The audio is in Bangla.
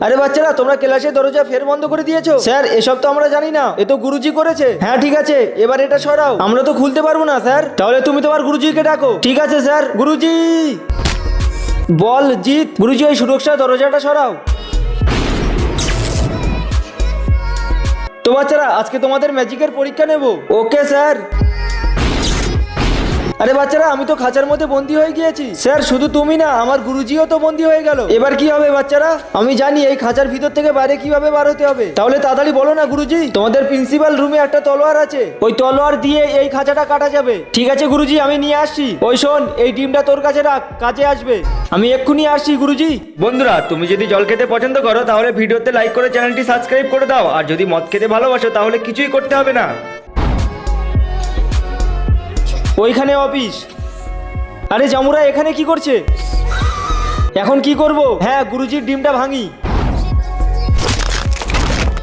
আরে বাচ্চারা, তোমরা ক্লাসের দরজা ফের বন্ধ করে দিয়েছো। স্যার, এসব তো আমরা জানি না, এ তো গুরুজি করেছে। হ্যাঁ ঠিক আছে, এবার এটা সরাও। আমরা তো খুলতে পারবো না স্যার। তাহলে তুমি তোমার গুরুজিকে ডাকো। ঠিক আছে স্যার। গুরুজি বল জিৎ। গুরুজি, ওই সুরক্ষা দরজাটা সরাও। তো বাচ্চারা, আজকে তোমাদের ম্যাজিকের পরীক্ষা নেব। Okay sir. আরে বাচ্চারা, আমি তো খাঁচার মধ্যে বন্দি হয়ে গিয়েছি। স্যার, শুধু তুমি না, আমার গুরুজিও তো বন্দি হয়ে গেল। এবার কি হবে বাচ্চারা? আমি জানি এই খাঁচার ভিতর থেকে বাইরে কিভাবে বার হতে হবে। তাহলে তাড়াতাড়ি বলো না গুরুজি। তোমাদের প্রিন্সিপাল রুমে একটা তলোয়ার আছে, ওই তলোয়ার দিয়ে এই খাঁচাটা কাটা যাবে। ঠিক আছে গুরুজি, আমি নিয়ে আসছি। ওই শোন, এই ডিমটা তোর কাছে রাখ, কাজে আসবে। আমি এক্ষুনি আসছি গুরুজি। বন্ধুরা, তুমি যদি জল খেতে পছন্দ করো তাহলে ভিডিওতে লাইক করে চ্যানেলটি সাবস্ক্রাইব করে দাও। আর যদি মদ খেতে ভালোবাসো তাহলে কিছুই করতে হবে না। ওইখানে অফিস। আরে জামুরা এখানে কি করছে? এখন কি করব? হ্যাঁ, গুরুজির ডিমটা ভাঙি।